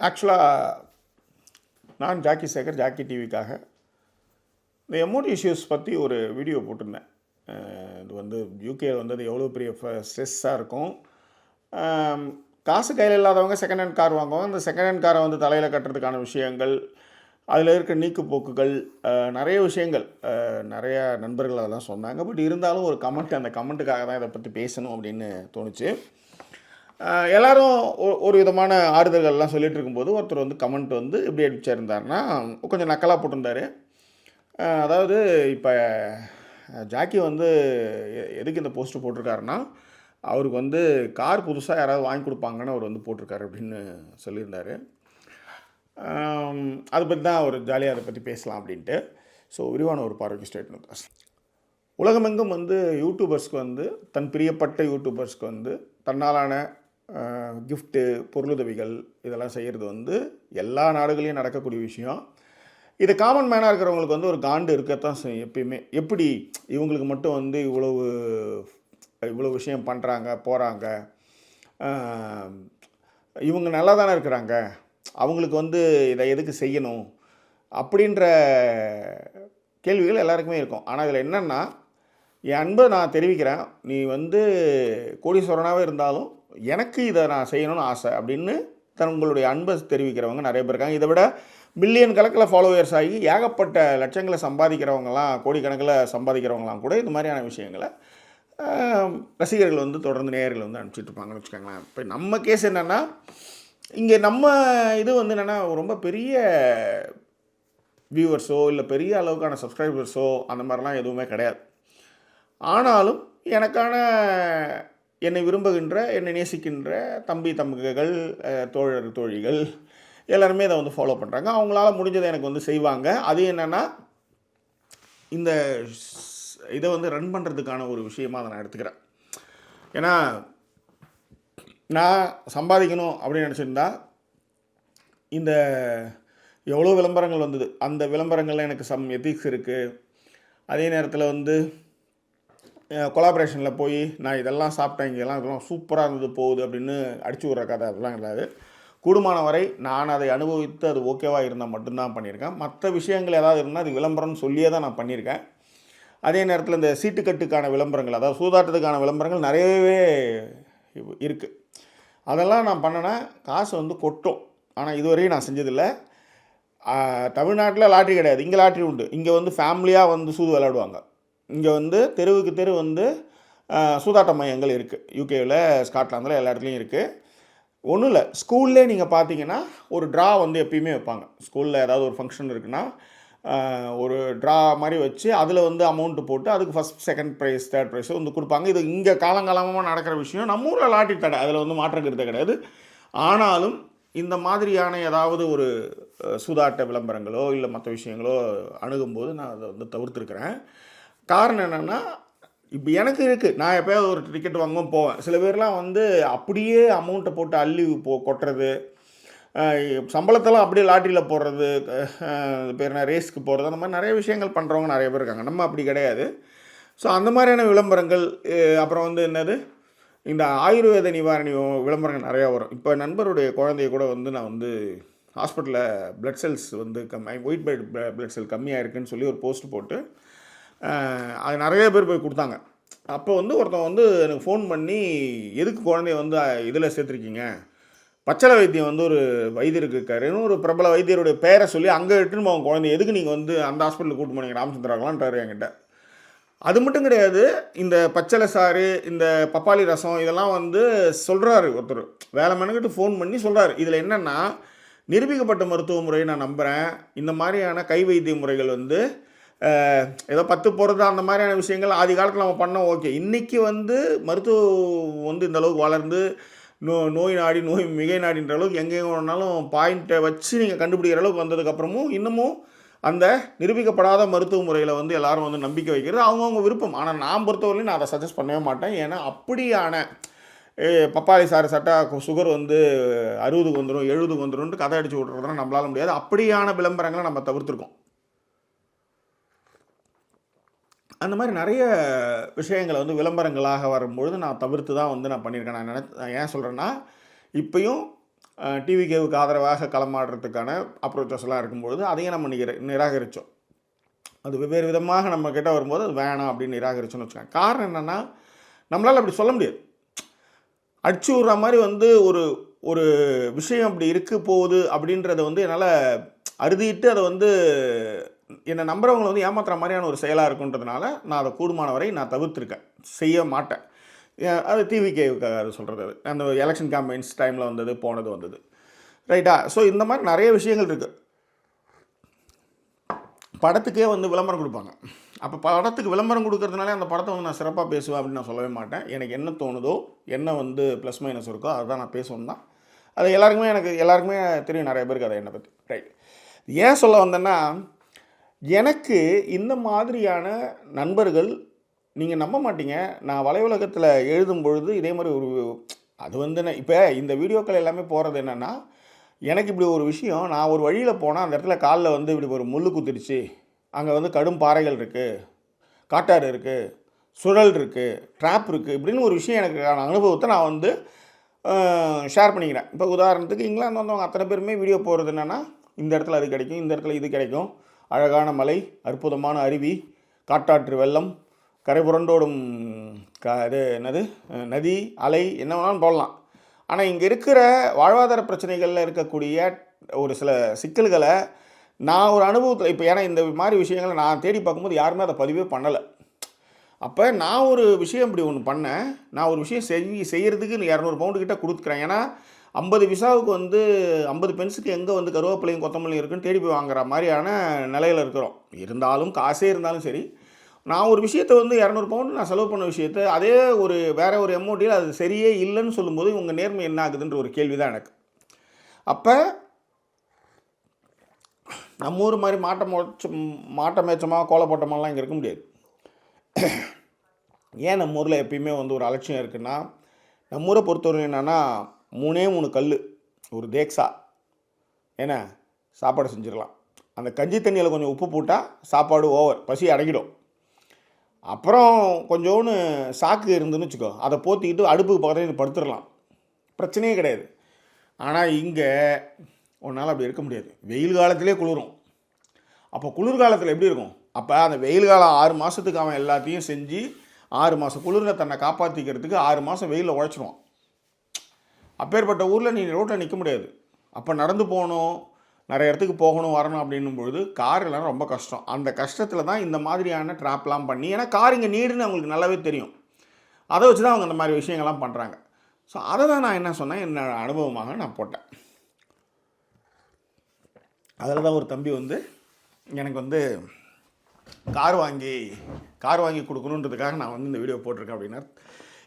ஆக்சுவலாக நான் Jackie Sekar, Jackie டிவிக்காக இந்த எமோட் இஷ்யூஸ் பற்றி ஒரு வீடியோ போட்டிருந்தேன். இது வந்து யூகேயில் வந்து அது எவ்வளோ பெரிய ஸ்ட்ரெஸ்ஸாக இருக்கும். காசு கையில் இல்லாதவங்க செகண்ட் ஹேண்ட் கார் வாங்குவாங்க. அந்த செகண்ட் ஹேண்ட் காரை வந்து தலையில் கட்டுறதுக்கான விஷயங்கள், அதில் இருக்க நீக்குப்போக்குகள், நிறைய விஷயங்கள், நிறையா நண்பர்கள் அதெல்லாம் சொன்னாங்க. பட் இருந்தாலும் ஒரு கமெண்ட், அந்த கமெண்ட்டுக்காக தான் இதை பற்றி பேசணும் அப்படின்னு தோணுச்சு. எல்லோரும் ஒரு விதமான ஆறுதல்கள்லாம் சொல்லிகிட்டு இருக்கும்போது ஒருத்தர் வந்து கமெண்ட் வந்து எப்படி அடிச்சிருந்தாருன்னா, கொஞ்சம் நக்கலாக போட்டிருந்தார். அதாவது இப்போ ஜாக்கி வந்து எதுக்கு இந்த போஸ்ட்டு போட்டிருக்காருன்னா, அவருக்கு வந்து கார் புதுசாக யாராவது வாங்கி கொடுப்பாங்கன்னு அவர் வந்து போட்டிருக்காரு அப்படின்னு சொல்லியிருந்தார். அதை பற்றி தான் ஒரு ஜாலியாக அதை பற்றி பேசலாம் அப்படின்ட்டு. ஸோ விரிவான ஒரு பார்வைக்கு ஸ்டேட்மெண்ட். உலகமெங்கும் வந்து யூடியூபர்ஸ்க்கு வந்து தன் பிரியப்பட்ட யூடியூபர்ஸ்க்கு வந்து தன்னாலான கிஃப்ட்டு, பொருளுதவிகள் இதெல்லாம் செய்கிறது வந்து எல்லா நாடுகளையும் நடக்கக்கூடிய விஷயம். இது காமன் மேனாக இருக்கிறவங்களுக்கு வந்து ஒரு காண்டு இருக்கத்தான் செய்யும் எப்பயுமே. எப்படி இவங்களுக்கு மட்டும் வந்து இவ்வளோ விஷயம் பண்ணுறாங்க, போகிறாங்க, இவங்க நல்லா தானே இருக்கிறாங்க, அவங்களுக்கு வந்து இதை எதுக்கு செய்யணும் அப்படின்ற கேள்விகள் எல்லாருக்குமே இருக்கும். ஆனால் இதில் என்னென்னா, என் அன்பை நான் தெரிவிக்கிறேன், நீ வந்து கோடீஸ்வரனாகவே இருந்தாலும் எனக்கு இதை நான் செய்யணும்னு ஆசை அப்படின்னு தங்களுடைய அன்பை தெரிவிக்கிறவங்க நிறைய பேர் இருக்காங்க. இதை விட மில்லியன் கணக்கில் ஃபாலோவர்ஸ் ஆகி ஏகப்பட்ட லட்சங்களை சம்பாதிக்கிறவங்களாம், கோடிக்கணக்கில் சம்பாதிக்கிறவங்களாம் கூட இது மாதிரியான விஷயங்களை ரசிகர்கள் வந்து தொடர்ந்து நேயர்கள் வந்து அனுப்பிச்சிட்ருப்பாங்கன்னு வச்சுக்கோங்களேன். இப்போ நம்ம கேஸ் என்னென்னா, இங்கே நம்ம இது வந்து என்னென்னா, ரொம்ப பெரிய வியூவர்ஸோ இல்லை பெரிய அளவுக்கான சப்ஸ்கிரைபர்ஸோ அந்த மாதிரிலாம் எதுவுமே கிடையாது. ஆனாலும் எனக்கான என்னை விரும்புகின்ற, என்னை நேசிக்கின்ற தம்பிகள், தோழர், தோழிகள் எல்லாருமே இதை வந்து ஃபாலோ பண்ணுறாங்க. அவங்களால முடிஞ்சதை எனக்கு வந்து செய்வாங்க. அது என்னென்னா, இந்த இதை வந்து ரன் பண்ணுறதுக்கான ஒரு விஷயமாக அதை நான் எடுத்துக்கிறேன். ஏன்னா நான் சம்பாதிக்கணும் அப்படின்னு நினச்சிருந்தா இந்த எவ்வளோ விளம்பரங்கள் வந்தது, அந்த விளம்பரங்களில் எனக்கு எத்திக்ஸ் இருக்குது. அதே நேரத்தில் வந்து கொலாபரேஷனில் போய் நான் இதெல்லாம் சாப்பிட்டேன், இதெல்லாம் சூப்பராக இருந்தது போகுது அப்படின்னு அடிச்சு விட்ற கதை அதெல்லாம் கிடையாது. கூடுமான வரை நான் அதை அனுபவித்து அது ஓகேவாக இருந்தால் மட்டும்தான் பண்ணியிருக்கேன். மற்ற விஷயங்கள் ஏதாவது இருந்தால் அது விளம்பரம்னு சொல்லியே தான் நான் பண்ணியிருக்கேன். அதே நேரத்தில் இந்த சீட்டுக்கட்டுக்கான விளம்பரங்கள், அதாவது சூதாட்டத்துக்கான விளம்பரங்கள் நிறையவே இருக்குது. அதெல்லாம் நான் பண்ணேன்னா காசு வந்து கொட்டும். ஆனால் இதுவரையும் நான் செஞ்சதில்லை. தமிழ்நாட்டில் லாட்ரி கிடையாது, இங்கே லாட்ரி உண்டு. இங்கே வந்து ஃபேமிலியாக வந்து சூது விளையாடுவாங்க. இங்கே வந்து தெருவுக்கு தெரு வந்து சூதாட்ட மையங்கள் இருக்குது. யூகேவில், ஸ்காட்லாந்தில் எல்லா இடத்துலையும் இருக்குது. ஒன்றும் இல்லை, ஸ்கூல்லே நீங்கள் பார்த்தீங்கன்னா ஒரு ட்ரா வந்து எப்பயுமே வைப்பாங்க. ஸ்கூலில் ஏதாவது ஒரு ஃபங்க்ஷன் இருக்குன்னா ஒரு ட்ரா மாதிரி வச்சு அதில் வந்து அமௌண்ட்டு போட்டு அதுக்கு first, second prize, third prize வந்து கொடுப்பாங்க. இது இங்கே காலங்காலமாக நடக்கிற விஷயம். நம்ம ஊரில் லாட்ரி தடை, அதில் வந்து மாற்றம் கருத்து கிடையாது. ஆனாலும் இந்த மாதிரியான ஏதாவது ஒரு சூதாட்ட விளம்பரங்களோ இல்லை மற்ற விஷயங்களோ அணுகும்போது நான் அதை வந்து தவிர்த்துருக்கிறேன். காரணம் என்னென்னா, இப்போ எனக்கு இருக்குது, நான் எப்போயாவது ஒரு டிக்கெட் வாங்கவும் போவேன். சில பேர்லாம் வந்து அப்படியே அமௌண்ட்டை போட்டு அள்ளி கொட்டுறது, சம்பளத்தெல்லாம் அப்படியே லாட்ரியில் போடுறது, பேர் என்ன ரேஸ்க்கு போகிறது, அந்த மாதிரி நிறைய விஷயங்கள் பண்ணுறவங்க நிறைய பேர் இருக்காங்க. நம்ம அப்படி கிடையாது. ஸோ அந்த மாதிரியான விளம்பரங்கள், அப்புறம் வந்து என்னது, இந்த ஆயுர்வேத நிவாரணி விளம்பரங்கள் நிறையா வரும். இப்போ நண்பருடைய குழந்தைய கூட வந்து நான் வந்து ஹாஸ்பிட்டலில் பிளட் செல்ஸ் வந்து ஒயிட் பிளட் செல் கம்மியாக இருக்குதுன்னு சொல்லி ஒரு போஸ்ட் போட்டு அது நிறைய பேர் போய் கொடுத்தாங்க. அப்போ வந்து ஒருத்தன் வந்து எனக்கு ஃபோன் பண்ணி, எதுக்கு குழந்தைய வந்து இதில் சேர்த்துருக்கீங்க, பச்சளை வைத்தியம் வந்து ஒரு வைத்தியருக்கு இருக்காருன்னு ஒரு பிரபல வைத்தியருடைய பேரை சொல்லி அங்கே இட்டுன்னு அவங்க குழந்தை எதுக்கு நீங்கள் வந்து அந்த ஹாஸ்பிட்டலுக்கு கூட்டு போனீங்க ராமச்சந்திராங்களான்றாரு என்கிட்ட. அது மட்டும் கிடையாது, இந்த பச்சளை சாறு, இந்த பப்பாளி ரசம் இதெல்லாம் வந்து சொல்கிறாரு ஒருத்தர், வேலை மெனக்கிட்டு ஃபோன் பண்ணி சொல்கிறாரு. இதில் என்னென்னா, நிரூபிக்கப்பட்ட மருத்துவ முறையை நான் நம்புகிறேன். இந்த மாதிரியான கை வைத்திய முறைகள் வந்து ஏதோ 10 போகிறது அந்த மாதிரியான விஷயங்கள் ஆதி காலத்தில் நம்ம பண்ணோம், ஓகே. இன்றைக்கி வந்து மருத்துவம் வந்து இந்த அளவுக்கு வளர்ந்து நோய் நாடி, நோய் மிகை நாடின்ற அளவுக்கு எங்கெங்கே வேணாலும் பாயிண்ட்டை வச்சு நீங்கள் கண்டுபிடிக்கிற அளவுக்கு வந்ததுக்கப்புறமும் இன்னமும் அந்த நிரூபிக்கப்படாத மருத்துவ முறையில் வந்து எல்லோரும் வந்து நம்பிக்கை வைக்கிறது அவங்கவுங்க விருப்பம். ஆனால் நான் பொறுத்தவரையிலும் நான் அதை சஜஸ்ட் பண்ணவே மாட்டேன். ஏன்னா அப்படியான பப்பாளி சாறு சாப்பிட்டா சுகர் வந்து 60க்கு வந்துடும், 70க்கு வந்துடும்ட்டு கதை அடித்து விட்றதுனா நம்மளால முடியாது. அப்படியான விளம்பரங்களை நம்ம தவிர்த்துருக்கோம். அந்த மாதிரி நிறைய விஷயங்களை வந்து விளம்பரங்களாக வரும்பொழுது நான் தவிர்த்து தான் வந்து நான் பண்ணியிருக்கேன். நான் ஏன் சொல்கிறேன்னா, இப்போயும் டிவிகேவுக்கு ஆதரவாக களமாடுறதுக்கான அப்ரோச்சஸ்லாம் இருக்கும்பொழுது அதையும் நம்ம நிராகரித்தோம். அது வெவ்வேறு விதமாக நம்ம கிட்ட வரும்போது அது வேணாம் அப்படின்னு நிராகரிச்சோன்னு வச்சுக்கோங்க. காரணம் என்னென்னா, நம்மளால் அப்படி சொல்ல முடியாது. அடிச்சு விட்ற மாதிரி வந்து ஒரு ஒரு விஷயம் அப்படி போகுது அப்படின்றத வந்து என்னால் அறுதிட்டு அதை வந்து என்னை நம்புறவங்களை வந்து ஏமாத்துற மாதிரியான ஒரு செயலாக இருக்குன்றதுனால நான் அதை கூடுமான வரை நான் தவிர்த்துருக்கேன், செய்ய மாட்டேன். அது டிவிகேவுக்காக அது சொல்கிறது. அது அந்த எலெக்ஷன் கேம்பெயின்ஸ் டைமில் வந்தது, போனது வந்தது, ரைட்டா? ஸோ இந்த மாதிரி நிறைய விஷயங்கள் இருக்குது. படத்துக்கே வந்து விளம்பரம் கொடுப்பாங்க. அப்போ படத்துக்கு விளம்பரம் கொடுக்கறதுனால அந்த படத்தை வந்து நான் சிறப்பாக பேசுவேன் அப்படின்னு நான் சொல்லவே மாட்டேன். எனக்கு என்ன தோணுதோ, என்ன வந்து ப்ளஸ் மைனஸ் இருக்கோ அதுதான் நான் பேசுவேன் தான். அது எல்லாருக்குமே தெரியும், நிறைய பேருக்கு அதை என்னை பற்றி. ரைட். ஏன் சொல்ல வந்தேன்னா, எனக்கு இந்த மாதிரியான நண்பர்கள் நீங்கள் நம்ப மாட்டீங்க. நான் வலையுலகத்தில் எழுதும் பொழுது இதே மாதிரி ஒரு அது வந்து இப்போ இந்த வீடியோக்கள் எல்லாமே போகிறது என்னென்னா, எனக்கு இப்படி ஒரு விஷயம், நான் ஒரு வழியில் போனால் அந்த இடத்துல காலில் வந்து இப்படி ஒரு முள் குத்திடுச்சு, அங்கே வந்து கடும் பாறைகள் இருக்குது, காட்டாறு இருக்குது, சுழல் இருக்குது, ட்ராப் இருக்குது, இப்படின்னு ஒரு விஷயம் எனக்கான அனுபவத்தை நான் வந்து ஷேர் பண்ணிக்கிறேன். இப்போ உதாரணத்துக்கு இங்கிலாந்து வந்தவங்க அத்தனை பேருமே வீடியோ போடுறது என்னென்னா, இந்த இடத்துல அது கிடைக்கும், இந்த இடத்துல இது கிடைக்கும், அழகான மலை, அற்புதமான அருவி, காட்டாற்று வெள்ளம், கரை புரண்டோடும் இது என்னது நதி, அலை, என்ன வேணாலும் போடலாம். ஆனால் இங்கே இருக்கிற வாழ்வாதார பிரச்சனைகளில் இருக்கக்கூடிய ஒரு சில சிக்கல்களை நான் ஒரு அனுபவத்தில் இப்போ ஏன்னா இந்த மாதிரி விஷயங்களை நான் தேடி பார்க்கும்போது யாருமே அதை பதிவே பண்ணலை. அப்போ நான் ஒரு விஷயம் இப்படி ஒன்று பண்ணேன். நான் ஒரு விஷயம் செய்கிறதுக்கு 200 பவுண்டு கிட்ட கொடுத்துக்கிறேன். ஏன்னா 50 விசாவுக்கு வந்து 50 பென்ஸுக்கு எங்கே வந்து கருவேப்பிலையும் கொத்தமல்லியும் இருக்குன்னு தேடி போய் வாங்குற மாதிரியான நிலையில் இருக்கிறோம். இருந்தாலும் காசே இருந்தாலும் சரி, நான் ஒரு விஷயத்தை வந்து 200 பவுண்டு நான் செலவு பண்ண விஷயத்தை அதே ஒரு வேறு ஒரு எமௌண்ட்டில் அது சரியே இல்லைன்னு சொல்லும்போது உங்கள் நேர்மை என்ன ஆகுதுன்ற ஒரு கேள்வி தான் எனக்கு. அப்போ நம்ம ஊர் மாதிரி மாட்ட மேச்சமாக கோலப்பட்டமெல்லாம் இங்கே இருக்க முடியாது. ஏன் நம்ம ஊரில் எப்பயுமே வந்து ஒரு அலட்சியம் இருக்குன்னா, நம்ம ஊரை பொறுத்தவரை என்னென்னா 3 கல், ஒரு தேக்ஸா, ஏன்னா சாப்பாடு செஞ்சிடலாம். அந்த கஞ்சி தண்ணியில் கொஞ்சம் உப்பு போட்டால் சாப்பாடு ஓவர், பசி அடங்கிடும். அப்புறம் கொஞ்சோன்னு சாக்கு இருந்துன்னு வச்சுக்கோ, அதை போற்றிக்கிட்டு அடுப்புக்கு பக்கத்தில் படுத்துடலாம், பிரச்சனையே கிடையாது. ஆனால் இங்கே உன்னால் அப்படி இருக்க முடியாது. வெயில் காலத்திலே குளிரும். அப்போ குளிர்காலத்தில் எப்படி இருக்கும்? அப்போ அந்த வெயில் காலம் 6 மாதத்துக்கு அவன் எல்லாத்தையும் செஞ்சு 6 மாதம் குளிரில் தன்னை காப்பாற்றிக்கிறதுக்கு 6 மாதம் வெயிலில் உழைச்சிடுவான். அப்பேற்பட்ட ஊரில் நீ ரோட்டில் நிற்க முடியாது. அப்போ நடந்து போகணும், நிறைய இடத்துக்கு போகணும் வரணும் அப்படின்னும் பொழுது கார் எல்லாம் ரொம்ப கஷ்டம். அந்த கஷ்டத்தில் தான் இந்த மாதிரியான ட்ராப்லாம் பண்ணி, ஏன்னா கார் இங்கே நீடுன்னு அவங்களுக்கு நல்லாவே தெரியும், அதை வச்சு தான் அவங்க இந்த மாதிரி விஷயங்கள்லாம் பண்ணுறாங்க. ஸோ அதை தான் நான் என்ன சொன்னேன், என்னோட அனுபவமாக நான் போட்டேன். அதில் தான் ஒரு தம்பி வந்து எனக்கு வந்து கார் வாங்கி கொடுக்கணுன்றதுக்காக நான் வந்து இந்த வீடியோ போட்டிருக்கேன் அப்படின்னா,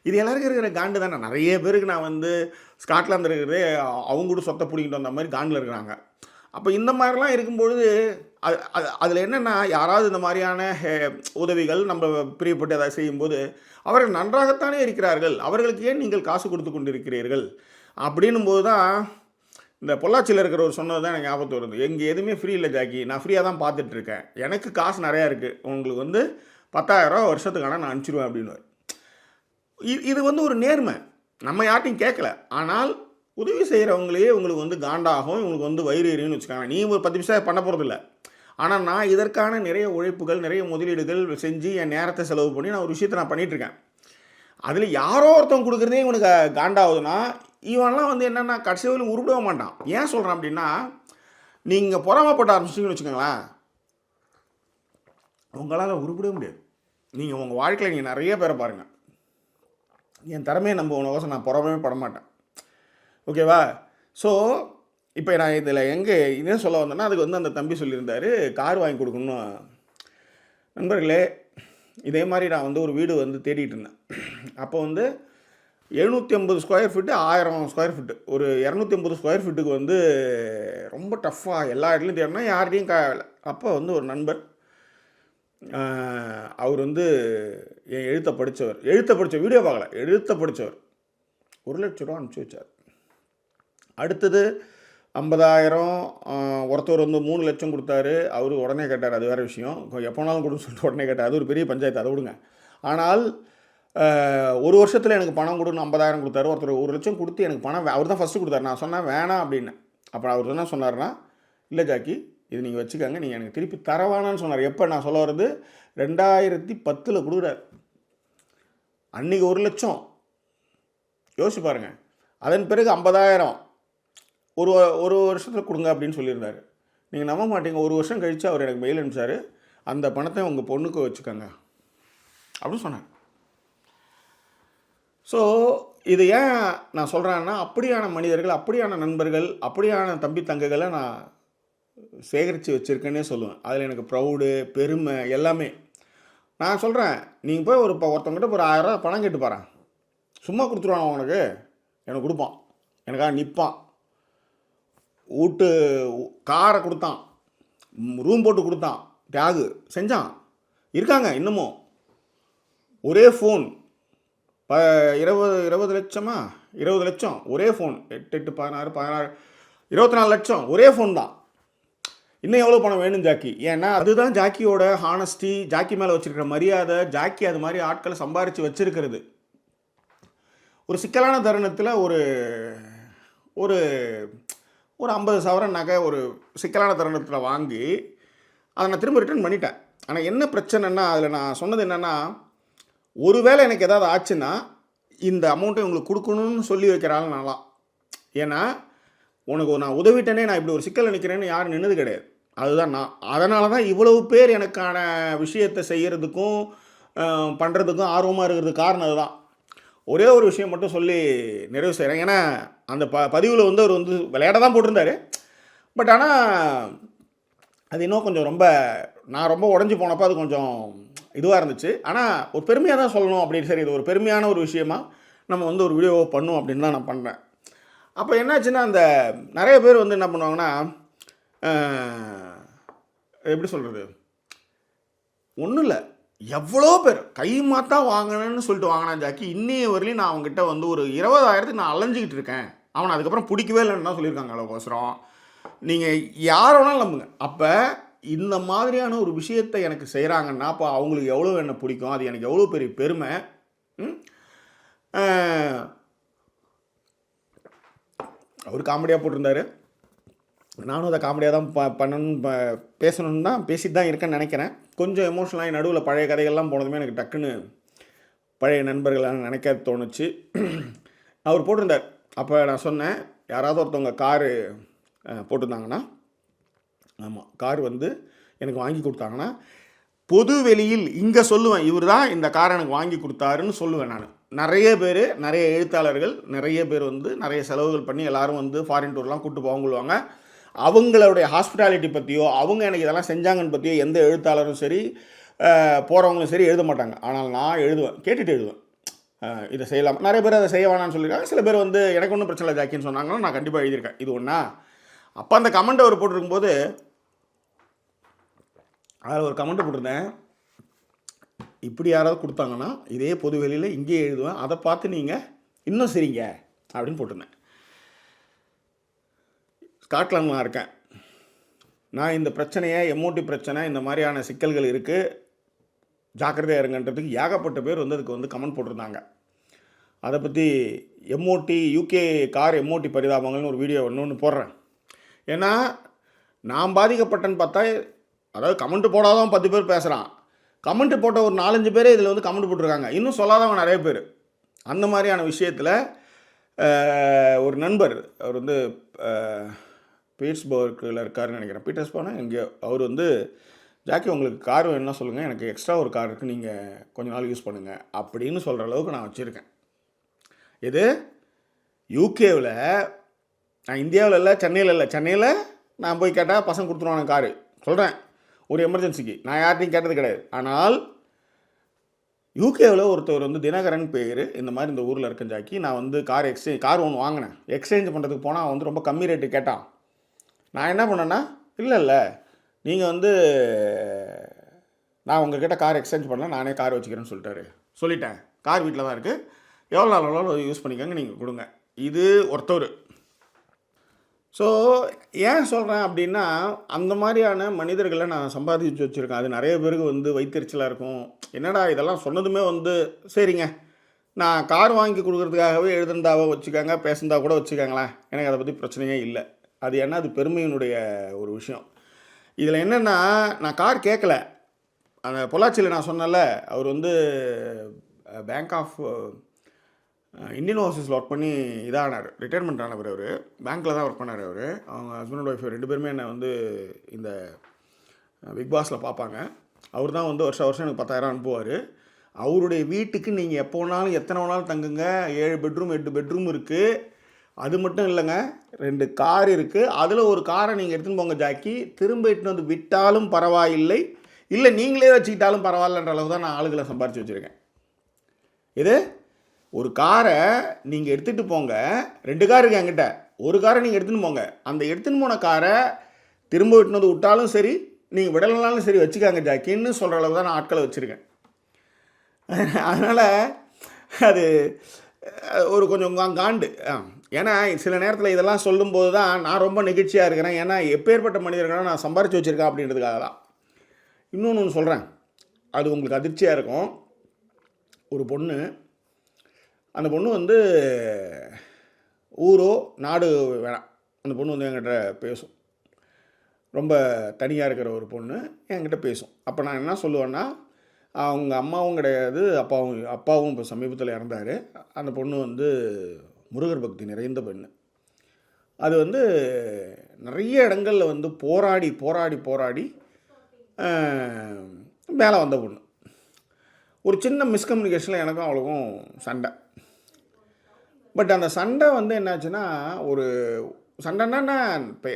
இது எல்லாருக்கும் இருக்கிற காண்டு தானே. நிறைய பேருக்கு நான் வந்து ஸ்காட்லாந்து இருக்கிறதே அவங்க கூட சொத்தை பிடிக்கிட்டு வந்த மாதிரி காண்டில் இருக்கிறாங்க. அப்போ இந்த மாதிரிலாம் இருக்கும்பொழுது அதில் என்னென்னா, யாராவது இந்த மாதிரியான உதவிகள் நம்ம பிரியப்பட்டு ஏதாவது செய்யும்போது அவர்கள் நன்றாகத்தானே இருக்கிறார்கள், அவர்களுக்கு ஏன் நீங்கள் காசு கொடுத்து கொண்டு இருக்கிறீர்கள் அப்படின்னும் போது தான் இந்த பொள்ளாச்சியில் இருக்கிற ஒரு சொன்னது தான் எனக்கு ஞாபகத்து வருது. எங்கே எதுவுமே ஃப்ரீ இல்லை ஜாக்கி, நான் ஃப்ரீயாக தான் பார்த்துட்ருக்கேன், எனக்கு காசு நிறையா இருக்குது, உங்களுக்கு வந்து 10,000 வருஷத்துக்கான நான் அனுப்பிச்சிடுவேன் அப்படின்னு. இது வந்து ஒரு நேர்மை, நம்ம யார்ட்டையும் கேட்கல. ஆனால் உதவி செய்கிறவங்களே உங்களுக்கு வந்து காண்டாகும், இவங்களுக்கு வந்து வயிறு எரியும்னு வச்சுக்காங்க. நீ ஒரு 10 பைசா பண்ண போகிறதில்ல. ஆனால் நான் இதற்கான நிறைய உழைப்புகள், நிறைய முதலீடுகள் செஞ்சு என் நேரத்தை செலவு பண்ணி நான் ஒரு விஷயத்தை நான் பண்ணிகிட்ருக்கேன். அதில் யாரோ ஒருத்தவங்க கொடுக்குறதே இவனுக்கு காண்டாகுதுன்னா, இவன்லாம் வந்து என்னென்னா கடைசி வரையும் உருப்பிடவே மாட்டான். ஏன் சொல்கிறேன் அப்படின்னா, நீங்கள் பொறாமப்பட்ட ஆரம்பிச்சிங்கன்னு வச்சுக்கோங்களேன், உங்களால் உருப்பிடவே முடியாது. நீங்கள் உங்கள் வாழ்க்கையில் நீங்கள் நிறைய பேரை பாருங்கள், என் திறமையை நம்புவனோசம் நான் பொறாமே பட மாட்டேன், ஓகேவா? ஸோ இப்போ நான் இதில் எங்கே இதே சொல்ல வந்தேன்னா, அதுக்கு வந்து அந்த தம்பி சொல்லியிருந்தார் கார் வாங்கி கொடுக்கணும்னு. நண்பர்களே, இதே மாதிரி நான் வந்து ஒரு வீடு வந்து தேடிட்டு இருந்தேன். அப்போ வந்து 750 ஸ்கொயர் ஃபீட்டு, 1000 ஸ்கொயர் ஃபீட்டு, ஒரு 250 ஸ்கொயர் ஃபீட்டுக்கு வந்து ரொம்ப டஃப்பாக எல்லா இடத்துலையும் தேடினா யார்கிட்டையும் அப்போ வந்து ஒரு நண்பர், அவர் வந்து என் எழுத்தை படித்த வீடியோ பார்க்கல, எழுத்தை படித்தவர் 1 லட்ச ரூபா அனுப்பிச்சி வச்சார். அடுத்தது 50,000, ஒருத்தர் வந்து 3 லட்சம் கொடுத்தாரு. அவர் உடனே கேட்டார், அது வேறு விஷயம், எப்போனாலும் கொடுன்னு சொல்லிட்டு உடனே கேட்டார், அது ஒரு பெரிய பஞ்சாயத்து, அதை விடுங்க. ஆனால் ஒரு வருஷத்தில் எனக்கு பணம் கொடுன்னு 50,000 கொடுத்தாரு. ஒருத்தர் 1,00,000 கொடுத்து எனக்கு பணம் அவர் தான் ஃபஸ்ட்டு கொடுத்தாரு. நான் சொன்னேன் வேணாம் அப்படின்னு. அப்போ அவர் என்ன சொன்னார்னா, இல்லை ஜாக்கி இது நீங்கள் வச்சுக்கோங்க, நீங்கள் எனக்கு திருப்பி தர வேணான்னு சொன்னார். எப்போ நான் சொல்ல வர்றது 2010 கொடுக்குறாரு. அன்றைக்கி 1,00,000 யோசிச்சு பாருங்கள். அதன் பிறகு 50,000 ஒரு வருஷத்தில் கொடுங்க அப்படின்னு சொல்லியிருந்தார். நீங்கள் நம்ப மாட்டீங்க, ஒரு வருஷம் கழித்து அவர் எனக்கு மெயில் அனுப்பிச்சார், அந்த பணத்தை உங்கள் பொண்ணுக்கு வச்சுக்கோங்க அப்படின்னு சொன்னார். ஸோ இது ஏன் நான் சொல்கிறேன்னா, அப்படியான மனிதர்கள், அப்படியான நண்பர்கள், அப்படியான தம்பி தங்கைகளை நான் சேகரித்து வச்சுருக்கேன்னே சொல்லுவேன். அதில் எனக்கு ப்ரௌடு, பெருமை எல்லாமே. நான் சொல்கிறேன், நீங்கள் போய் ஒருத்தவங்கிட்ட ஒரு 1000 ரூபா பணம் கேட்டு பாறேன், சும்மா கொடுத்துருவான் உனக்கு, எனக்கு கொடுப்பான், எனக்காக நிற்பான், காரை கொடுத்தான், ரூம் போட்டு கொடுத்தான், தியாகு செஞ்சான், இருக்காங்க இன்னமும். ஒரே ஃபோன் 20 லட்சமா 20 லட்சம் ஒரே ஃபோன், 8 8 16 16 24 லட்சம் ஒரே ஃபோன் தான். இன்னும் எவ்வளோ பணம் வேணும் ஜாக்கி? ஏன்னா அதுதான் ஜாக்கியோட ஹானஸ்டி, ஜாக்கி மேலே வச்சுருக்கிற மரியாதை, ஜாக்கி அது மாதிரி ஆட்களை சம்பாரித்து வச்சுருக்கிறது. ஒரு சிக்கலான தருணத்தில் ஒரு ஒரு ஒரு 50,000 நகை ஒரு சிக்கலான தருணத்தில் வாங்கி அதை நான் திரும்ப ரிட்டர்ன் பண்ணிட்டேன். ஆனால் என்ன பிரச்சனைன்னா, அதில் நான் சொன்னது என்னென்னா, ஒருவேளை எனக்கு எதாவது ஆச்சுன்னா இந்த அமௌண்ட்டை உங்களுக்கு கொடுக்கணும்னு சொல்லி வைக்கிறாங்க நான்லாம். ஏன்னா உனக்கு நான் உதவிட்டேனே, நான் இப்படி ஒரு சிக்கல் நிற்கிறேன்னு யாரும் நின்னது கிடையாது. அதுதான் நான். அதனால தான் இவ்வளவு பேர் எனக்கான விஷயத்தை செய்கிறதுக்கும் பண்ணுறதுக்கும் ஆர்வமாக இருக்கிறதுக்கு காரணம் அதுதான். ஒரே ஒரு விஷயம் மட்டும் சொல்லி நிறைவு செய்கிறேன். ஏன்னா அந்த பதிவில் வந்து அவர் வந்து விளையாட தான் போட்டிருந்தார். பட் ஆனால் அது இன்னும் கொஞ்சம் நான் ரொம்ப உடஞ்சி போனப்போ அது கொஞ்சம் இதுவாக இருந்துச்சு. ஆனால் ஒரு பெருமையாக தான் சொல்லணும் அப்படின்னு. சரி, இது ஒரு பெருமையான ஒரு விஷயமா நம்ம வந்து ஒரு வீடியோவை பண்ணும் அப்படின்னு தான் நான் பண்ணுறேன். அப்போ என்னாச்சுன்னா, அந்த நிறைய பேர் வந்து என்ன பண்ணுவாங்கன்னா, எப்படி சொல்கிறது, ஒன்றும் இல்லை, எவ்வளோ பேர் கை மாத்தா வாங்கினேன்னு சொல்லிட்டு வாங்கினான் ஜாக்கி. இன்னைய வரலையும் நான் அவங்ககிட்ட வந்து ஒரு 20,000க்கு நான் அலைஞ்சிக்கிட்டு இருக்கேன். அவனை அதுக்கப்புறம் பிடிக்கவே இல்லைன்னு தான் சொல்லியிருக்காங்க. அளவுக்கோசரம் நீங்கள் யார் வேணாலும் நம்புங்க. அப்போ இந்த மாதிரியான ஒரு விஷயத்தை எனக்கு செய்கிறாங்கன்னா, அப்போ அவங்களுக்கு எவ்வளோ என்ன பிடிக்கும், அது எனக்கு எவ்வளோ பெரிய பெருமை. அவர் காமெடியாக போட்டிருந்தார், நானும் அதை காமெடியாக தான் பண்ணணும் பேசணுன்னு தான் பேசிட்டு தான் இருக்கேன்னு நினைக்கிறேன். கொஞ்சம் எமோஷனலாகி நடுவில் பழைய கதைகள்லாம் போனதுமே எனக்கு டக்குன்னு பழைய நண்பர்களாக நினைக்க தோணுச்சு. அவர் போட்டிருந்தார். அப்போ நான் சொன்னேன், யாராவது ஒருத்தவங்க காரு போட்டிருந்தாங்கன்னா, ஆமாம் கார் வந்து எனக்கு வாங்கி கொடுத்தாங்கன்னா, பொது வெளியில் இங்கே சொல்லுவேன், இவர் தான் இந்த காரை எனக்கு வாங்கி கொடுத்தாருன்னு சொல்லுவேன் நான். நிறைய பேர், நிறைய எழுத்தாளர்கள், நிறைய பேர் வந்து நிறைய செலவுகள் பண்ணி எல்லோரும் வந்து ஃபாரின் டூர்லாம் கூப்பிட்டு போவாங்க. அவங்களுடைய ஹாஸ்பிட்டாலிட்டி பற்றியோ, அவங்க எனக்கு இதெல்லாம் செஞ்சாங்கன்னு பற்றியோ எந்த எழுத்தாளரும் சரி, போகிறவங்களும் சரி எழுத மாட்டாங்க. ஆனால் நான் எழுதுவேன், கேட்டுட்டு எழுதுவேன். இதை செய்யலாம். நிறைய பேர் அதை செய்ய வேணான்னு சொல்லியிருக்காங்க. சில பேர் வந்து எனக்கு ஒன்றும் பிரச்சனை இல்லை ஜாக்கின்னு சொன்னாங்கன்னா நான் கண்டிப்பாக எழுதியிருக்கேன். இது ஒன்றா. அப்போ அந்த கமெண்ட் அவர் போட்டிருக்கும்போது அதில் ஒரு கமெண்ட் போட்டிருந்தேன், இப்படி யாராவது கொடுத்தாங்கன்னா இதே பொது வெளியில் இங்கேயே எழுதுவேன், அதை பார்த்து நீங்கள் இன்னும் சரிங்க அப்படின்னு போட்டிருந்தேன். ஸ்காட்லாண்டில் நான் இருக்கேன். நான் இந்த பிரச்சனையை, எம்ஓடி பிரச்சனை, இந்த மாதிரியான சிக்கல்கள் இருக்குது, ஜாக்கிரதையாக இருங்கன்றதுக்கு ஏகப்பட்ட பேர் வந்து அதுக்கு வந்து கமெண்ட் போட்டிருந்தாங்க. அதை பற்றி எம்ஓடி யூகே கார் எம்ஓடி பரிதாபங்கள்னு ஒரு வீடியோ ஒன்று போடுறேன். ஏன்னா நான் பாதிக்கப்பட்டேன்னு பார்த்தா, அதாவது கமெண்ட் போடாதவன் 10 பேர் பேசுகிறான், கமெண்ட் போட்ட ஒரு 4-5 பேரே இதில் வந்து கமெண்ட் போட்டிருக்காங்க, இன்னும் சொல்லாதவங்க நிறைய பேர். அந்த மாதிரியான விஷயத்தில் ஒரு நண்பர், அவர் வந்து பீட்ஸ்பர்கில் இருக்காருன்னு நினைக்கிறேன், பீட்டர்ஸ்பர்னா எங்கேயோ, அவர் வந்து ஜாக்கி உங்களுக்கு கார் வேணும்னா சொல்லுங்கள், எனக்கு எக்ஸ்ட்ரா ஒரு கார் இருக்குது, நீங்கள் கொஞ்ச நாள் யூஸ் பண்ணுங்கள் அப்படின்னு சொல்கிற அளவுக்கு நான் வச்சுருக்கேன். இது யூகேவில், நான் இந்தியாவில் இல்லை, சென்னையில் இல்லை. சென்னையில் நான் போய் கேட்டால் பசங்க கொடுத்துருவாங்க காரு, சொல்கிறேன் ஒரு எமர்ஜென்சிக்கு, நான் யார்ட்டையும் கேட்டது கிடையாது. ஆனால் யூகேவில் ஒருத்தர் வந்து தினகரன் பேர், இந்த மாதிரி இந்த ஊரில் இருக்கேன் ஜாக்கி, நான் வந்து கார் ஒன்று வாங்கினேன், எக்ஸ்சேஞ்ச் பண்ணுறதுக்கு போனால் அவன் வந்து ரொம்ப கம்மி ரேட்டு கேட்டான். நான் என்ன பண்ணேன்னா, இல்லை நீங்கள் வந்து நான் உங்கள்கிட்ட கார் எக்ஸ்சேஞ்ச் பண்ணல, நானே கார் வச்சுக்கிறேன்னு சொல்லிட்டேன். கார் வீட்டில் தான் இருக்குது, எவ்வளோ நாள் யூஸ் பண்ணிக்கோங்க, நீங்கள் கொடுங்க. இது ஒருத்தர். ஸோ ஏன் சொல்கிறேன் அப்படின்னா, அந்த மாதிரியான மனிதர்களை நான் சம்பாதிச்சு வச்சுருக்கேன். அது நிறைய பேருக்கு வந்து வைத்தறிச்சலாக இருக்கும். என்னடா இதெல்லாம் சொன்னதுமே வந்து சரிங்க, நான் கார் வாங்கி கொடுக்குறதுக்காகவே எழுதுந்தாவோ வச்சுக்கோங்க, பேசுந்தா கூட வச்சுக்கோங்களேன், எனக்கு அதை பற்றி பிரச்சனையே இல்லை. அது என்ன, அது பெருமையினுடைய ஒரு விஷயம். இதில் என்னென்னா, நான் கார் கேட்கல. அந்த பொள்ளாச்சியில் நான் சொன்னல, அவர் வந்து பேங்க் ஆஃப் இந்தியன் ஓவர்சீஸில் ஒர்க் பண்ணி இதானார், ரிட்டையர்மெண்ட் ஆனவர். அவர் பேங்க்கில் தான் ஒர்க் பண்ணார். அவர் அவங்க ஹஸ்பண்ட் ஒய்ஃப் 2 பேருமே என்னை வந்து இந்த பிக் பாஸில் பார்ப்பாங்க. அவர் தான் வந்து வருஷம் எனக்கு 10,000 அனுப்புவார். அவருடைய வீட்டுக்கு நீங்கள் எப்போ வேணாலும் எத்தனை வேணாலும் தங்குங்க. 7 பெட்ரூம் 8 பெட்ரூம் இருக்குது. அது மட்டும் இல்லைங்க, 2 கார் இருக்குது. அதில் ஒரு காரை நீங்கள் எடுத்துன்னு போங்க ஜாக்கி, திரும்ப இட்டுன்னு வந்து விட்டாலும் பரவாயில்லை, இல்லை நீங்களே வச்சுக்கிட்டாலும் பரவாயில்லன்ற அளவு தான் நான் ஆளுகளை சம்பாரித்து வச்சுருக்கேன். இது ஒரு காரை நீங்கள் எடுத்துகிட்டு போங்க, 2 கார் இருக்குது என்கிட்ட, ஒரு காரை நீங்கள் எடுத்துன்னு போங்க, அந்த எடுத்துன்னு போன காரை திரும்ப விட்டுன்னு வந்து விட்டாலும் சரி, நீங்கள் விடலனாலும் சரி வச்சுக்காங்க ஜாக்கின்னு சொல்கிற அளவு தான் நான் ஆட்களை வச்சுருக்கேன். அதனால் அது ஒரு கொஞ்சம் காண்டு. ஏன்னா சில நேரத்தில் இதெல்லாம் சொல்லும்போது தான் நான் ரொம்ப நெகிழ்ச்சியாக இருக்கிறேன். ஏன்னா எப்பேற்பட்ட மனிதர்களாக நான் சம்பாரித்து வச்சுருக்கேன் அப்படின்றதுக்காக தான். இன்னொன்று ஒன்று சொல்கிறேன், அது உங்களுக்கு அதிர்ச்சியாக இருக்கும். ஒரு பொண்ணு, அந்த பொண்ணு வந்து ஊரோ நாடு வேணாம், அந்த பொண்ணு வந்து என்கிட்ட பேசும். ரொம்ப தனியாக இருக்கிற ஒரு பொண்ணு என்கிட்ட பேசும். அப்போ நான் என்ன சொல்லுவேன்னா, அவங்க அம்மாவும் கிடையாது, அப்பாவும் இப்போ சமீபத்தில் இறந்தார். அந்த பொண்ணு வந்து முருகர் பக்தி நிறைந்த பெண்ணு. அது வந்து நிறைய இடங்களில் வந்து போராடி போராடி போராடி மேலே வந்த பொண்ணு. ஒரு சின்ன மிஸ்கம்யூனிகேஷனில் எனக்கும் அவளுக்கும் சண்டை. பட் அந்த சண்டை வந்து என்னாச்சுன்னா, ஒரு சண்டைன்னா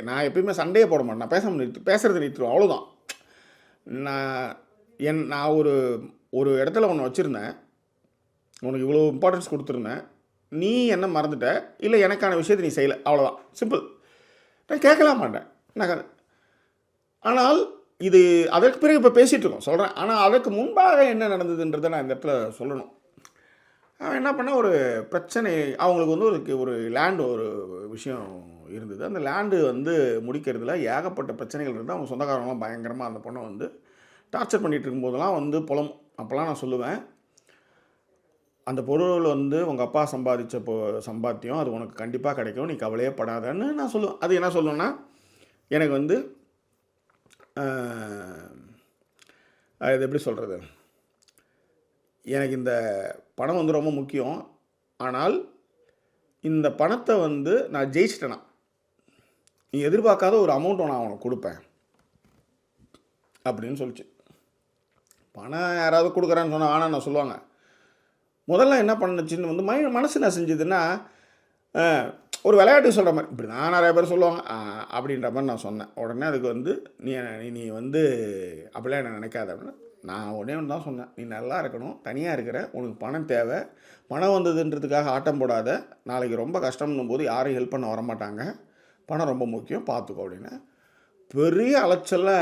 நான் எப்பயுமே சண்டையே போட மாட்டேன், நான் பேசுகிறது நிறுத்துருவோம், அவ்வளோதான். நான் ஒரு இடத்துல ஒன்று வச்சுருந்தேன், உனக்கு இவ்வளோ இம்பார்ட்டன்ஸ் கொடுத்துருந்தேன், நீ என்ன மறந்துட்ட, இல்லை எனக்கான விஷயத்தை நீ செய்யலை, அவ்வளோதான், சிம்பிள். நான் கேட்கலாம் மாட்டேன். ஆனால் இது அதற்கு பிறகு இப்போ பேசிகிட்டு இருக்கோம், சொல்கிறேன். ஆனால் அதற்கு முன்பாக என்ன நடந்ததுன்றதை நான் இந்த இடத்துல சொல்லணும். அவன் என்ன பண்ணால், ஒரு பிரச்சனை, அவங்களுக்கு வந்து ஒரு லேண்டு ஒரு விஷயம் இருந்தது. அந்த லேண்டு வந்து முடிக்கிறதுல ஏகப்பட்ட பிரச்சனைகள் இருந்து அவங்க சொந்தக்காரங்களாம் பயங்கரமாக அந்த பொண்ணை வந்து டார்ச்சர் பண்ணிகிட்டு இருக்கும்போதெல்லாம் வந்து புலம்பும். அப்போல்லாம் நான் சொல்லுவேன், அந்த பொருள் வந்து உங்கள் அப்பா சம்பாதிச்ச சம்பாத்தியம் அது உனக்கு கண்டிப்பாக கிடைக்கும், நீ கவலையே படாதன்னு நான் சொல்லுவேன். அது என்ன சொல்லுவேன்னா, எனக்கு வந்து அது எப்படி சொல்கிறது, எனக்கு இந்த பணம் வந்து ரொம்ப முக்கியம், ஆனால் இந்த பணத்தை வந்து நான் ஜெயிச்சிட்டேனா, நீ எதிர்பார்க்காத ஒரு அமௌண்ட்டை நான் உனக்கு கொடுப்பேன் அப்படின்னு சொல்லிச்சு. பணம் யாராவது கொடுக்குறான்னு சொன்னால் ஆனால் நான் சொல்லுவாங்க. முதல்ல என்ன பண்ணுச்சுன்னு வந்து மனசு என்ன செஞ்சதுன்னா, ஒரு விளையாட்டு சொல்கிற மாதிரி, இப்படி தான் நிறைய பேர் சொல்லுவாங்க அப்படின்ற மாதிரி நான் சொன்னேன். உடனே அதுக்கு வந்து நீ வந்து அப்படிலாம் என்ன நினைக்காத அப்படின்னா, நான் உடனே ஒன்று தான் சொன்னேன், நீ நல்லா இருக்கணும், தனியாக இருக்கிற, உனக்கு பணம் தேவை, பணம் வந்ததுன்றதுக்காக ஆட்டம் போடாத, நாளைக்கு ரொம்ப கஷ்டம்னும் போது யாரும் ஹெல்ப் பண்ண வரமாட்டாங்க, பணம் ரொம்ப முக்கியம், பார்த்துக்கோ அப்படின்னு. பெரிய அலைச்சலில்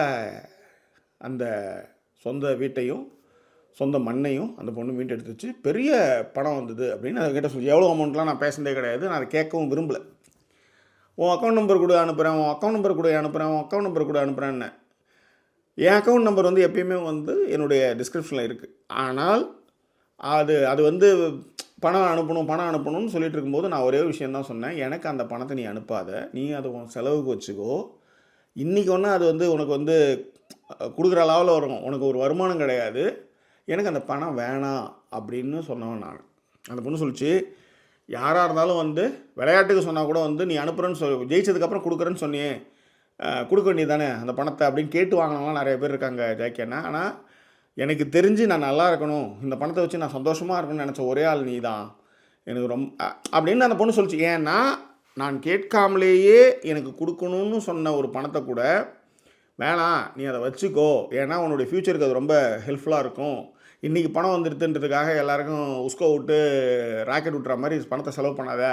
அந்த சொந்த வீட்டையும் சொந்த மண்ணையும் அந்த பொண்ணு மீட்டு எடுத்துச்சு. பெரிய பணம் வந்தது அப்படின்னு அதை கிட்ட சொல்லி, எவ்வளோ அமௌண்ட்லாம் நான் பேசுனதே கிடையாது, நான் அதை கேட்கவும் விரும்பலை. உன் அக்கௌண்ட் நம்பர் கூட அனுப்புகிறேன், உன் அக்கௌண்ட் நம்பர் கூட அனுப்புகிறேன், உன் அக்கௌண்ட் நம்பர் கூட அனுப்புகிறேன்னு. என் அக்கௌண்ட் நம்பர் வந்து எப்பயுமே வந்து என்னுடைய டிஸ்கிரிப்ஷனில் இருக்குது. ஆனால் அது வந்து பணம் அனுப்பணும்னு சொல்லிட்டு இருக்கும்போது நான் ஒரே விஷயந்தான் சொன்னேன், எனக்கு அந்த பணத்தை நீ அனுப்பாத, நீ அதை உன் செலவுக்கு வச்சுக்கோ. இன்றைக்கி ஒன்று அது வந்து உனக்கு வந்து கொடுக்குற அளவில் வரும், உனக்கு ஒரு வருமானம் கிடையாது, எனக்கு அந்த பணம் வேணாம் அப்படின்னு சொன்னவன் நான். அந்த பொண்ணு சொல்லிச்சு, யாராக இருந்தாலும் வந்து விளையாட்டுக்கு சொன்னால் கூட வந்து நீ அனுப்புகிறேன்னு ஜெயிச்சதுக்கப்புறம் கொடுக்குறேன்னு சொன்னியே, கொடுக்க வேண்டியது தானே அந்த பணத்தை அப்படின்னு கேட்டு வாங்கினவங்களாம் நிறைய பேர் இருக்காங்க ஜாக்கியண்ணா. ஆனால் எனக்கு தெரிஞ்சு நான் நல்லா இருக்கணும், இந்த பணத்தை வச்சு நான் சந்தோஷமாக இருக்கணும்னு நினச்ச ஒரே ஆள் நீ தான், எனக்கு ரொம்ப அப்படின்னு அந்த பொண்ணு சொல்லிச்சு. ஏன்னா நான் கேட்காமலேயே எனக்கு கொடுக்கணும்னு சொன்ன ஒரு பணத்தை கூட வேணாம் நீ அதை வச்சுக்கோ, ஏன்னா உன்னுடைய ஃப்யூச்சருக்கு அது ரொம்ப ஹெல்ப்ஃபுல்லாக இருக்கும், இன்றைக்கி பணம் வந்துடுதுன்றதுக்காக எல்லாருக்கும் உஸ்கோ விட்டு ராக்கெட் விட்டுற மாதிரி பணத்தை செலவு பண்ணாத,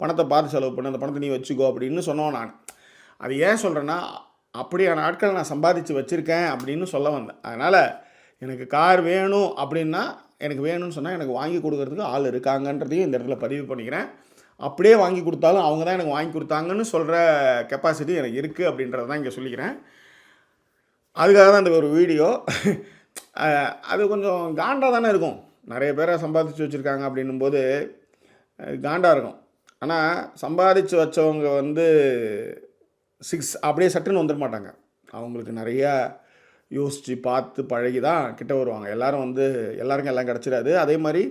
பணத்தை பார்த்து செலவு பண்ணு, அந்த பணத்தை நீ வச்சுக்கோ அப்படின்னு சொன்னோம் நான். அது ஏன் சொல்கிறேன்னா, அப்படியான ஆட்கள் நான் சம்பாதிச்சு வச்சுருக்கேன் அப்படின்னு சொல்ல வந்தேன். அதனால் எனக்கு கார் வேணும் அப்படின்னா, எனக்கு வேணும்னு சொன்னால் எனக்கு வாங்கி கொடுக்குறதுக்கு ஆள் இருக்காங்கன்றதையும் இந்த இடத்துல பதிவு பண்ணிக்கிறேன். அப்படியே வாங்கி கொடுத்தாலும் அவங்க தான் எனக்கு வாங்கி கொடுத்தாங்கன்னு சொல்கிற கெப்பாசிட்டி எனக்கு இருக்குது அப்படின்றத தான் இங்கே சொல்லிக்கிறேன். அதுக்காக தான் இந்த ஒரு வீடியோ. அது கொஞ்சம் காண்டாக தானே இருக்கும். நிறைய பேரை சம்பாதிச்சு வச்சுருக்காங்க அப்படின்னும்போது காண்டாக இருக்கும். ஆனால் சம்பாதிச்சு வச்சவங்க வந்து அப்படியே சட்டுன்னு வந்துட மாட்டாங்க. அவங்களுக்கு நிறையா யோசித்து பார்த்து பழகி தான் கிட்ட வருவாங்க. எல்லோரும் வந்து எல்லாருக்கும் எல்லாம் கிடச்சிடாது. அதே மாதிரி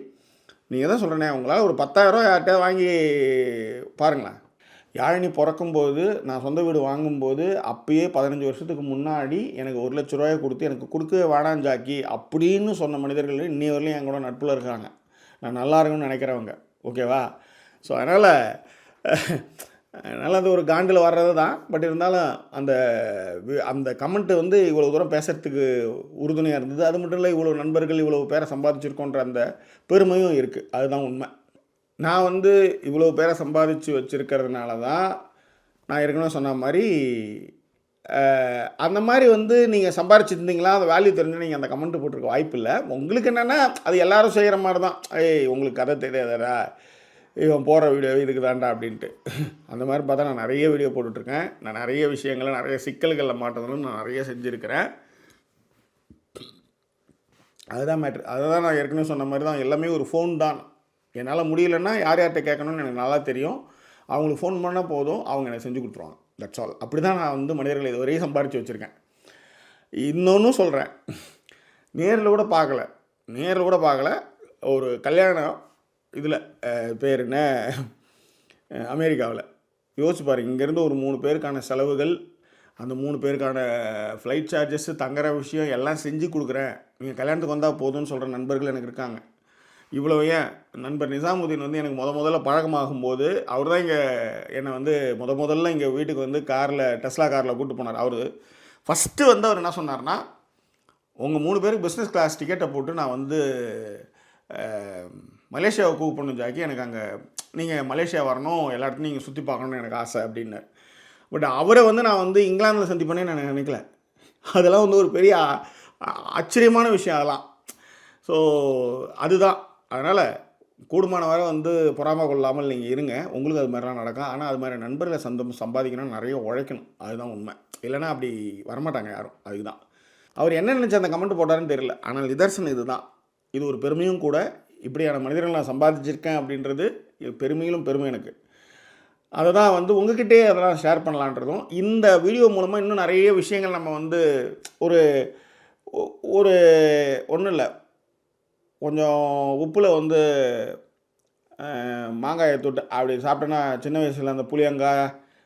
நீங்கள் தான் சொல்கிறேனே, உங்களால் ஒரு 10,000 யார்கிட்டயாவது வாங்கி பாருங்களேன். யாழினி பிறக்கும்போது நான் சொந்த வீடு வாங்கும்போது அப்பயே 15 வருஷத்துக்கு முன்னாடி எனக்கு 1,00,000 ரூபாயை கொடுத்து எனக்கு கொடுக்கவே வேணாம் ஜாக்கி அப்படின்னு சொன்ன மனிதர்கள் இன்னி வரலையும் என் கூட நட்பில் இருக்காங்க. நான் நல்லா இருக்குன்னு நினைக்கிறவங்க. ஓகேவா? ஸோ அதனால் அது ஒரு காண்டில் வர்றது தான். பட் இருந்தாலும் அந்த கமெண்ட்டு வந்து இவ்வளோ தூரம் பேசுகிறதுக்கு உறுதுணையாக இருந்தது. அது மட்டும் இல்லை, இவ்வளோ நண்பர்கள் இவ்வளோ பேரை சம்பாதிச்சிருக்கோன்ற அந்த பெருமையும் இருக்குது. அதுதான் உண்மை. நான் வந்து இவ்வளோ பேரை சம்பாதிச்சு வச்சுருக்கிறதுனால தான் நான் ஏற்கனவே சொன்ன மாதிரி அந்த மாதிரி வந்து நீங்கள் சம்பாரிச்சிருந்தீங்களா அந்த வேல்யூ தெரிஞ்சு நீங்கள் அந்த கமெண்ட்டு போட்டிருக்க வாய்ப்பு இல்லை. உங்களுக்கு என்னென்னா அது எல்லோரும் செய்கிற மாதிரி தான். உங்களுக்கு கதை தெரியாதடா, இவன் போடுற வீடியோ இதுக்கு தாண்டா அப்படின்ட்டு. அந்த மாதிரி பார்த்தா நான் நிறைய வீடியோ போட்டுட்ருக்கேன். நான் நிறைய விஷயங்களை நிறைய சிக்கல்களில் மாட்டதுன்னு நான் நிறைய செஞ்சுருக்கிறேன். அதுதான் மேட்ரு. அதை தான் நான் ஏற்கனவே சொன்ன மாதிரி தான், எல்லாமே ஒரு ஃபோன் தான். என்னால் முடியலன்னா யார்கிட்ட கேட்கணும்னு எனக்கு நல்லா தெரியும். அவங்களுக்கு ஃபோன் பண்ணால் போதும், அவங்க எனக்கு செஞ்சு கொடுத்துருவாங்க. That's all. அப்படி தான் நான் வந்து மனிதர்களை இதுவரையும் சம்பாரித்து வச்சுருக்கேன். இன்னொன்றும் சொல்கிறேன், நேரில் கூட பார்க்கல. ஒரு கல்யாணம் இதில் பேர் என்ன, அமெரிக்காவில். யோசிச்சு பாருங்கள், இங்கேருந்து ஒரு 3 பேருக்கான செலவுகள், அந்த 3 பேருக்கான ஃப்ளைட் சார்ஜஸ்ஸு, தங்குற விஷயம் எல்லாம் செஞ்சு கொடுக்குறேன், நீங்கள் கல்யாணத்துக்கு வந்தால் போதும்னு சொல்கிற நண்பர்கள் எனக்கு இருக்காங்க. இவ்வளோ ஏன் நண்பர் நிசாமுதீன் வந்து எனக்கு முதல்ல பழக்கமாகும்போது அவர் தான் என்னை வந்து முதல்ல இங்கே வீட்டுக்கு வந்து டெஸ்லா காரில் கூப்பிட்டு போனார். அவர் ஃபஸ்ட்டு வந்து அவர் என்ன சொன்னார்னா, உங்கள் 3 பேருக்கு பிஸ்னஸ் கிளாஸ் டிக்கெட்டை போட்டு நான் வந்து மலேசியாவை கூப்பிடணும் ஜாக்கி, எனக்கு அங்கே நீங்கள் மலேசியா வரணும், எல்லா இடத்தையும் நீங்கள் சுற்றி பார்க்கணுன்னு எனக்கு ஆசை அப்படின்னார். பட் அவரை வந்து நான் வந்து இங்கிலாந்தில் சந்திப்பேனே நான் நினைக்கல. அதெல்லாம் வந்து ஒரு பெரிய ஆச்சரியமான விஷயம் அதெல்லாம். ஸோ அதுதான். அதனால் கூடுமான வரை வந்து பொறாமை கொள்ளாமல் நீங்கள் இருங்க, உங்களுக்கு அது மாதிரிலாம் நடக்கும். ஆனால் அது மாதிரி நண்பர்களை சம்பாதிக்கணும்னு நிறைய உழைக்கணும். அதுதான் உண்மை. இல்லைனா அப்படி வரமாட்டாங்க யாரும். அதுதான் அவர் என்ன நினச்சி அந்த கமெண்ட் போட்டாருன்னு தெரியல. ஆனால் நிதர்சனம் இதுதான். இது ஒரு பெருமையும் கூட. இப்படியான மனிதர்கள் நான் சம்பாதிச்சிருக்கேன் அப்படின்றது பெருமையிலும் பெருமை எனக்கு. அதை தான் வந்து உங்ககிட்டே அதெல்லாம் ஷேர் பண்ணலான்றதும், இந்த வீடியோ மூலமாக இன்னும் நிறைய விஷயங்கள் நம்ம வந்து ஒரு ஒன்றும் இல்லை, கொஞ்சம் உப்பில் வந்து மாங்காயை தொட்டு அப்படி சாப்பிட்டேன்னா சின்ன வயசில் அந்த புளியங்காய்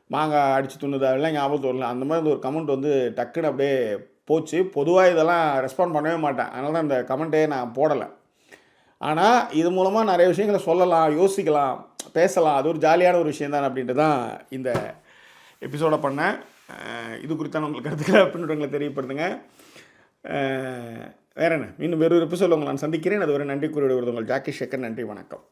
மாங்காய் அடித்து துண்ணுது அதெல்லாம் ஞாபகத்து வரல. அந்த மாதிரி ஒரு கமெண்ட் வந்து டக்குன்னு அப்படியே போச்சு. பொதுவாக இதெல்லாம் ரெஸ்பாண்ட் பண்ணவே மாட்டேன். அதனால தான் இந்த கமெண்ட்டே நான் போடலை. ஆனால் இது மூலமாக நிறைய விஷயங்களை சொல்லலாம், யோசிக்கலாம், பேசலாம். அது ஒரு ஜாலியான ஒரு விஷயந்தான் அப்படின்ட்டு தான் இந்த எபிசோடை பண்ணேன். இது குறித்தான உங்களுக்கு கருத்துக்களை அப்படின்றவங்களை தெரியப்படுத்துங்க. வேறு என்ன, இன்னும் வேறு ஒரு எபிசோட உங்களை நான் சந்திக்கிறேன். அது ஒரு நன்றி கூறிவிடுவது உங்கள் ஜாக்கி சேகர். நன்றி, வணக்கம்.